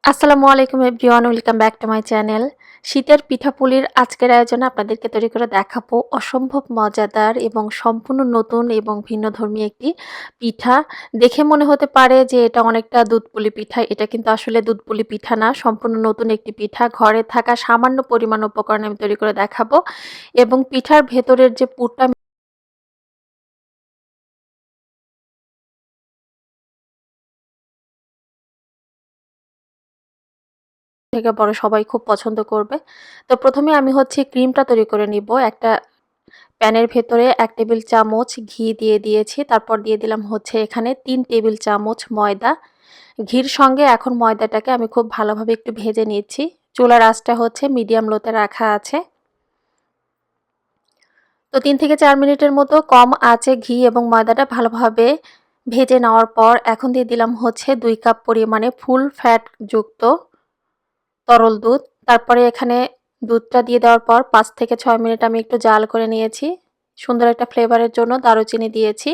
Assalamualaikum everyone, welcome back to my channel. শীতের পিঠাপুলির আজকের আয়োজনে আপনাদেরকে তৈরি করে দেখাবো অসম্ভব মজাদার এবং সম্পূর্ণ নতুন এবং ভিন্নধর্মী একটি পিঠা। দেখে মনে হতে পারে যে এটা অনেকটা দুধপুলি পিঠা, এটা কিন্তু আসলে দুধপুলি পিঠা না, সম্পূর্ণ নতুন একটি পিঠা। ঘরে থাকা সামান্য পরিমাণ উপকরণে আমি তৈরি করে দেখাবো এবং পিঠার ভেতরের যে পুরটা থেকে বড় সবাই খুব পছন্দ করবে। তো প্রথমে আমি ক্রিমটা তৈরি করে নিব। একটা প্যানের ভেতরে 1 টেবিল চামচ ঘি দিয়ে দিয়েছি। তারপর দিয়ে দিলাম এখানে 3 টেবিল চামচ ময়দা। ঘির সঙ্গে এখন ময়দাটাকে আমি খুব ভালোভাবে একটু ভেজে নিচ্ছি। চুলার আঁচটা মিডিয়াম লোতে রাখা আছে। তো 3 থেকে 4 মিনিটের মতো কম আঁচে ঘি এবং ময়দাটা ভালোভাবে ভেজে নেওয়ার পর এখন দিয়ে দিলাম 2 কাপ পরিমাণে ফুল ফ্যাট যুক্ত তরল দুধ। তারপরে এখানে দুধটা দিয়ে দেওয়ার পর 5 থেকে 6 মিনিট আমি একটু জাল করে নিয়েছি। সুন্দর একটা ফ্লেভারের জন্য দারুচিনি দিয়েছি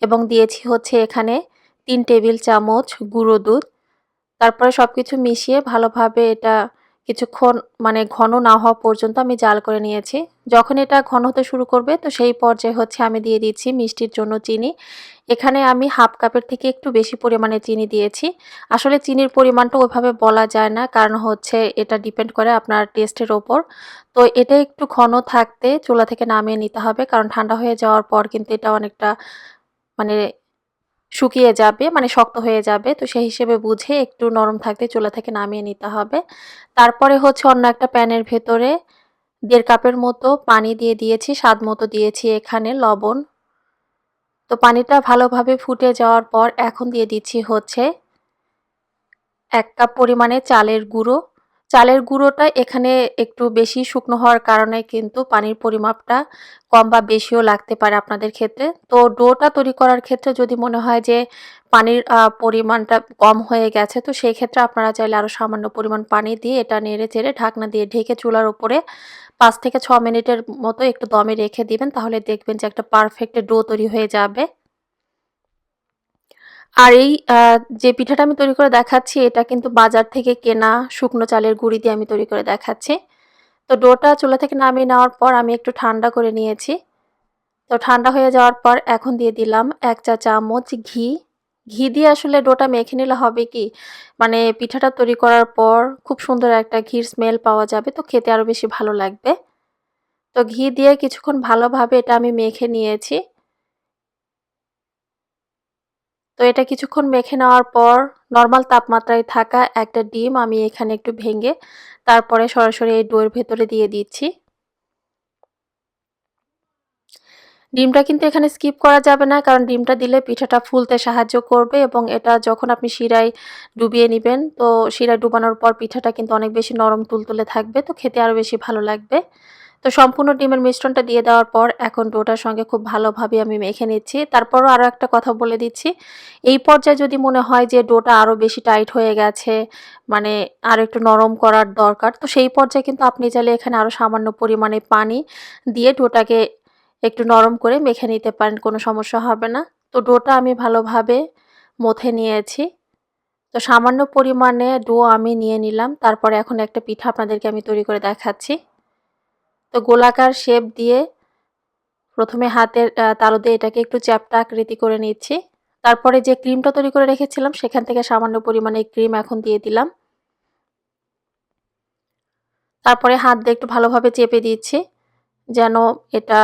এবং দিয়েছি এখানে 3 টেবিল চামচ গুঁড়ো দুধ। তারপরে সবকিছু মিশিয়ে ভালোভাবে এটা কিছুক্ষণ ঘন না হওয়া পর্যন্ত আমি জাল করে নিয়েছি। যখন এটা ঘন হতে শুরু করবে তো সেই পর্যায়ে আমি দিয়ে দিচ্ছি মিষ্টির জন্য চিনি। এখানে আমি হাফ কাপের থেকে একটু বেশি পরিমাণে চিনি দিয়েছি। আসলে চিনির পরিমাণটা ওইভাবে বলা যায় না, কারণ এটা ডিপেন্ড করে আপনার টেস্টের ওপর। তো এটা একটু ঘন থাকতে চুলা থেকে নামিয়ে নিতে হবে, কারণ ঠান্ডা হয়ে যাওয়ার পর কিন্তু এটা অনেকটা মানে শুকিয়ে যাবে, শক্ত হয়ে যাবে। তো সেই হিসেবে বুঝে একটু নরম থাকতে চুলা থেকে নামিয়ে নিতে হবে। তারপরে অন্য একটা প্যানের ভেতরে 1.5 কাপের মতো পানি দিয়ে দিয়েছি, স্বাদ মতো দিয়েছি এখানে লবণ। তো পানিটা ভালোভাবে ফুটে যাওয়ার পর এখন দিয়ে দিচ্ছি 1 কাপ পরিমাণে চালের গুঁড়ো। চালের গুঁড়োটা এখানে একটু বেশি শুকনো হওয়ার কারণে কিন্তু পানির পরিমাপটা কম বা বেশিও লাগতে পারে আপনাদের ক্ষেত্রে। তো ডোটা তৈরি করার ক্ষেত্রে যদি মনে হয় যে পানির পরিমাণটা কম হয়ে গেছে, তো সেই ক্ষেত্রে আপনারা চাইলে আরও সামান্য পরিমাণ পানি দিয়ে এটা নেড়ে চেড়ে ঢাকনা দিয়ে ঢেকে চুলার উপরে 5 থেকে 6 মিনিটের মতো একটু দমে রেখে দিবেন। তাহলে দেখবেন যে একটা পারফেক্ট ডো তৈরি হয়ে যাবে। আর এই যে পিঠাটা আমি তৈরি করে দেখাচ্ছি এটা কিন্তু বাজার থেকে কেনা শুকনো চালের গুঁড়ি দিয়ে আমি তৈরি করে দেখাচ্ছি। তো ডোটা চুলা থেকে নামিয়ে নেওয়ার পর আমি একটু ঠান্ডা করে নিয়েছি। তো ঠান্ডা হয়ে যাওয়ার পর এখন দিয়ে দিলাম 1 চা চামচ ঘি। ঘি দিয়ে আসলে ডোটা মেখে নিলে হবে কি, পিঠাটা তৈরি করার পর খুব সুন্দর একটা ঘির স্মেল পাওয়া যাবে, তো খেতে আরও বেশি ভালো লাগবে। তো ঘি দিয়ে কিছুক্ষণ ভালোভাবে এটা আমি মেখে নিয়েছি। তো এটা কিছুক্ষণ মেখে নেওয়ার পর নরমাল তাপমাত্রায় থাকা একটা ডিম আমি এখানে একটু ভেঙে তারপরে সরাসরি এই ডোয়ের ভেতরে দিয়ে দিচ্ছি। ডিমটা কিন্তু এখানে স্কিপ করা যাবে না, কারণ ডিমটা দিলে পিঠাটা ফুলতে সাহায্য করবে এবং এটা যখন আপনি শিরায় ডুবিয়ে নেবেন, তো শিরায় ডুবানোর পর পিঠাটা কিন্তু অনেক বেশি নরম তুলতুলে থাকবে, তো খেতে আরও বেশি ভালো লাগবে। তো সম্পূর্ণ ডিমের মিশ্রণটা দিয়ে দেওয়ার পর এখন ডোটার সঙ্গে খুব ভালোভাবে আমি মেখে নিচ্ছি। তারপরও আরও একটা কথা বলে দিচ্ছি, এই পর্যায়ে যদি মনে হয় যে ডোটা আরও বেশি টাইট হয়ে গেছে, মানে আর একটু নরম করার দরকার, তো সেই পর্যায়ে কিন্তু আপনি চাইলে এখানে আরও সামান্য পরিমাণে পানি দিয়ে ডোটাকে একটু নরম করে মেখে নিতে পারেন, কোনো সমস্যা হবে না। তো ডোটা আমি ভালোভাবে মথে নিয়েছি। তো সামান্য পরিমাণে ডো আমি নিয়ে নিলাম। তারপরে এখন একটা পিঠা আপনাদেরকে আমি তৈরি করে দেখাচ্ছি। তো গোলাকার শেপ দিয়ে প্রথমে হাতের তালু দিয়ে এটাকে একটু চ্যাপ্টা আকৃতি করে নিচ্ছি। তারপরে যে ক্রিমটা তৈরি করে রেখেছিলাম সেখান থেকে সামান্য পরিমাণে ক্রিম এখন দিয়ে দিলাম। তারপরে হাত দিয়ে একটু ভালোভাবে চেপে দিচ্ছি যেন এটা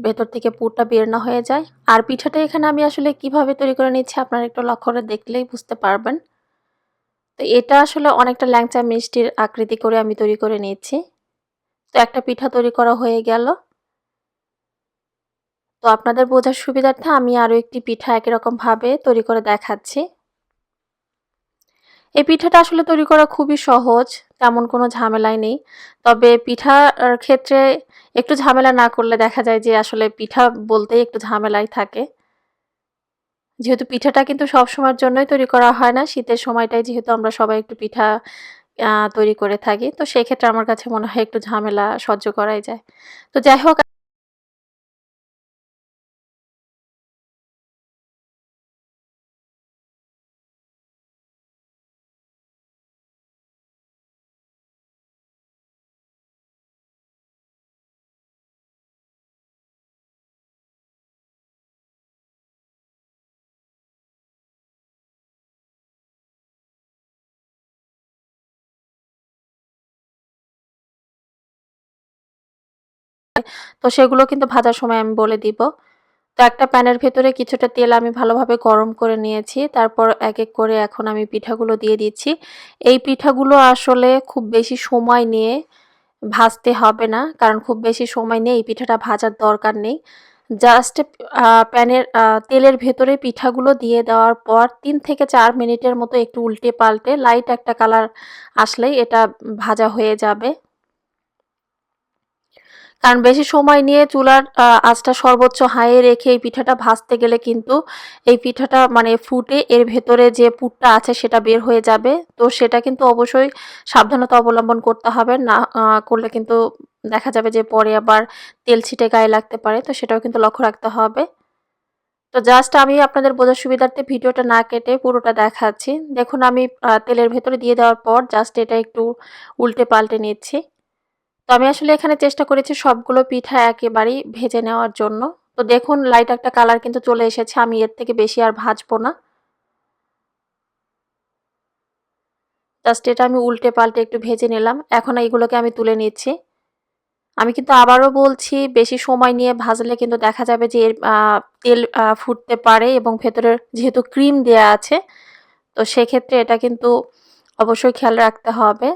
ভেতর থেকে পুরটা বের না হয়ে যায়। আর পিঠাটা এখানে আমি আসলে কিভাবে তৈরি করে নিচ্ছি আপনারা একটু লক্ষ্য করে দেখলেই বুঝতে পারবেন। তো এটা আসলে অনেকটা ল্যাংচা মিষ্টির আকৃতি করে আমি তৈরি করে নিচ্ছি। তো একটা পিঠা তৈরি করা হয়ে গেল। তো আপনাদের বোঝার সুবিধার্থে আমি আরও একটি পিঠা একই রকমভাবে তৈরি করে দেখাচ্ছি। এই পিঠাটা আসলে তৈরি করা খুবই সহজ, তেমন কোনো ঝামেলাই নেই। তবে পিঠার ক্ষেত্রে একটু ঝামেলা না করলে দেখা যায় যে আসলে পিঠা বলতেই একটু ঝামেলাই থাকে। যেহেতু পিঠাটা কিন্তু সবসময়ের জন্যই তৈরি করা হয় না, শীতের সময়টাই যেহেতু আমরা সবাই একটু পিঠা তৈরি করে থাকি, তো সেক্ষেত্রে আমার কাছে মনে হয় একটু ঝামেলা সহ্য করাই যায়। তো যাই হোক তো সেগুলো কিন্তু ভাজার সময় আমি বলে দিব। তো একটা প্যানের ভেতরে কিছুটা তেল আমি ভালোভাবে গরম করে নিয়েছি, তারপর এক এক করে এখন আমি পিঠাগুলো দিয়ে দিচ্ছি। এই পিঠাগুলো আসলে খুব বেশি সময় নিয়ে ভাজতে হবে না, কারণ খুব বেশি সময় নিয়ে এই পিঠাটা ভাজার দরকার নেই। জাস্ট প্যানের তেলের ভেতরে পিঠাগুলো দিয়ে দেওয়ার পর ৩ থেকে ৪ মিনিটের মতো একটু উল্টে পাল্টে লাইট একটা কালার আসলেই এটা ভাজা হয়ে যাবে। কারণ বেশি সময় নিয়ে চুলার আঁচটা সর্বোচ্চ হাইয়ে রেখে এই পিঠাটা ভাজতে গেলে কিন্তু এই পিঠাটা মানে ফুটে এর ভেতরে যে পুরটা আছে সেটা বের হয়ে যাবে। তো সেটা কিন্তু অবশ্যই সাবধানতা অবলম্বন করতে হবে, না করলে কিন্তু দেখা যাবে যে পরে আবার তেল ছিটে গায়ে লাগতে পারে, তো সেটাও কিন্তু লক্ষ্য রাখতে হবে। তো জাস্ট আমি আপনাদের বোঝার সুবিধার্থে ভিডিওটা না কেটে পুরোটা দেখাচ্ছি। দেখুন আমি তেলের ভেতরে দিয়ে দেওয়ার পর জাস্ট এটা একটু উল্টে পাল্টে নিচ্ছি। তো আমি আসলে এখানে চেষ্টা করেছি সবগুলো পিঠা একেবারেই ভেজে নেওয়ার জন্য। তো দেখুন লাইট একটা কালার কিন্তু চলে এসেছে, আমি এর থেকে বেশি আর ভাজবো না। জাস্ট এটা আমি উল্টে পাল্টে একটু ভেজে নিলাম, এখন এইগুলোকে আমি তুলে নিচ্ছি। আমি কিন্তু আবারও বলছি, বেশি সময় নিয়ে ভাজলে কিন্তু দেখা যাবে যে এর তেল ফুটতে পারে এবং ভেতরের যেহেতু ক্রিম দেয়া আছে, তো সেক্ষেত্রে এটা কিন্তু অবশ্যই খেয়াল রাখতে হবে।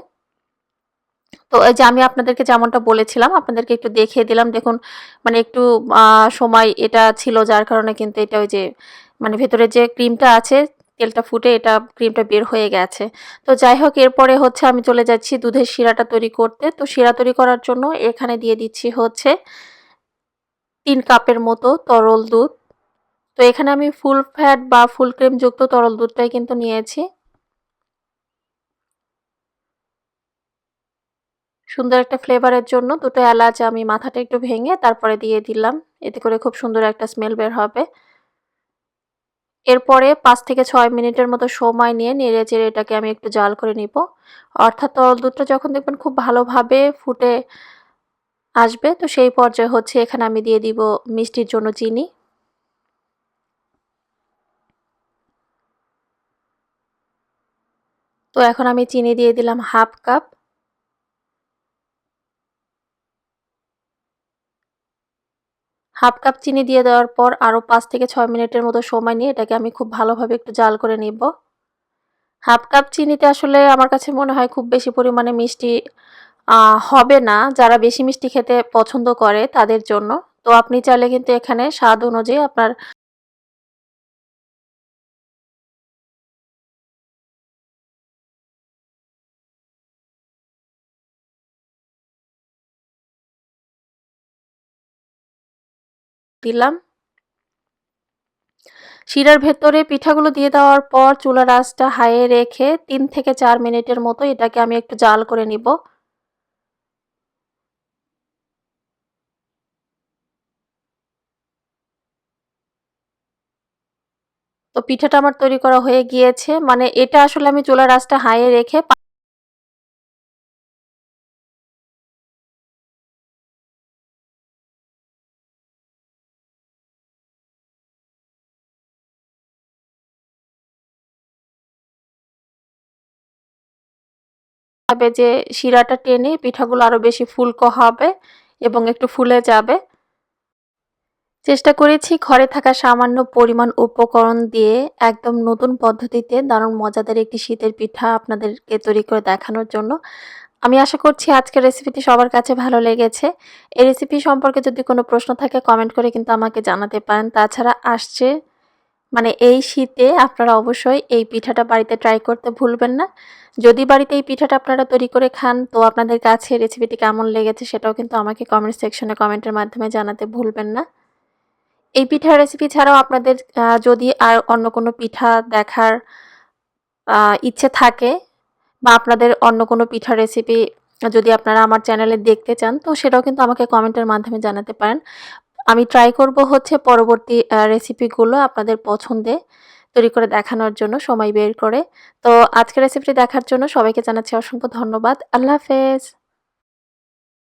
তো এই যে আমি আপনাদেরকে যেমনটা বলেছিলাম আপনাদেরকে একটু দেখিয়ে দিলাম। দেখুন মানে একটু সময় এটা ছিল যার কারণে কিন্তু এটা ওই যে মানে ভেতরে যে ক্রিমটা আছে তেলটা ফুটে এটা ক্রিমটা বের হয়ে গেছে। তো যাই হোক, এরপরে হচ্ছে আমি চলে যাচ্ছি দুধের শিরাটা তৈরি করতে। তো শিরা তৈরি করার জন্য এখানে দিয়ে দিচ্ছি হচ্ছে ৩ কাপের মতো তরল দুধ। তো এখানে আমি ফুল ফ্যাট বা ফুল ক্রিম যুক্ত তরল দুধটাই কিন্তু নিয়েছি। সুন্দর একটা ফ্লেভারের জন্য দুটো এলাচ আমি মাথাটা একটু ভেঙে তারপরে দিয়ে দিলাম, এতে করে খুব সুন্দর একটা স্মেল বের হবে। এরপরে ৫ থেকে ৬ মিনিটের মতো সময় নিয়ে নেড়ে চেড়ে এটাকে আমি একটু জাল করে নিব। অর্থাৎ তরল দুধটা যখন দেখবেন খুব ভালোভাবে ফুটে আসবে, তো সেই পর্যায়ে হচ্ছে এখানে আমি দিয়ে দিব মিষ্টির জন্য চিনি। তো এখন আমি চিনি দিয়ে দিলাম 1/2 কাপ। হাফ কাপ চিনি দিয়ে দেওয়ার পর আরও ৫ থেকে ৬ মিনিটের মতো সময় নিয়ে এটাকে আমি খুব ভালোভাবে একটু জাল করে নিব। হাফ কাপ চিনিতে আসলে আমার কাছে মনে হয় খুব বেশি পরিমাণে মিষ্টি হবে না, যারা বেশি মিষ্টি খেতে পছন্দ করে তাদের জন্য। তো আপনি চাইলে কিন্তু এখানে স্বাদ অনুযায়ী আপনার দিলাম। শিরার ভেতরে পিঠাগুলো দিয়ে দেওয়ার পর চুলার আঁচটা হাইয়ে রেখে ৩ থেকে ৪ মিনিটের মতো এটাকে আমি একটু জাল করে নিব। তো পিঠাটা আমার তৈরি করা হয়ে গিয়েছে, মানে এটা আসলে আমি চুলার আঁচটা হাইয়ে রেখে ভাবে যে শিরাটা টেনে পিঠাগুলো আরো বেশি ফুলকো হবে এবং একটু ফুলে যাবে। চেষ্টা করেছি ঘরে থাকা সামান্য পরিমাণ উপকরণ দিয়ে একদম নতুন পদ্ধতিতে দারুণ মজাদার একটি শীতের পিঠা আপনাদেরকে তৈরি করে দেখানোর জন্য। আমি আশা করছি আজকের রেসিপিটি সবার কাছে ভালো লেগেছে। এই রেসিপি সম্পর্কে যদি কোনো প্রশ্ন থাকে কমেন্ট করে কিন্তু আমাকে জানাতে পারেন। তাছাড়া আসছে মানে এই শীতে আপনারা অবশ্যই এই পিঠাটা বাড়িতে ট্রাই করতে ভুলবেন না। যদি বাড়িতে এই পিঠাটা আপনারা তৈরি করে খান তো আপনাদের কাছে রেসিপিটি কেমন লেগেছে সেটাও কিন্তু আমাকে কমেন্ট সেকশনে কমেন্টের মাধ্যমে জানাতে ভুলবেন না। এই পিঠার রেসিপি ছাড়াও আপনাদের যদি আর অন্য কোনো পিঠা দেখার ইচ্ছে থাকে বা আপনাদের অন্য কোনো পিঠার রেসিপি যদি আপনারা আমার চ্যানেলে দেখতে চান তো সেটাও কিন্তু আমাকে কমেন্টের মাধ্যমে জানাতে পারেন। আমি ট্রাই করব হচ্ছে পরবর্তী রেসিপিগুলো আপনাদের পছন্দে তৈরি করে দেখানোর জন্য সময় বের করে। তো আজকের রেসিপিটি দেখার জন্য সবাইকে জানাচ্ছি অসংখ্য ধন্যবাদ। আল্লাহ হাফেজ।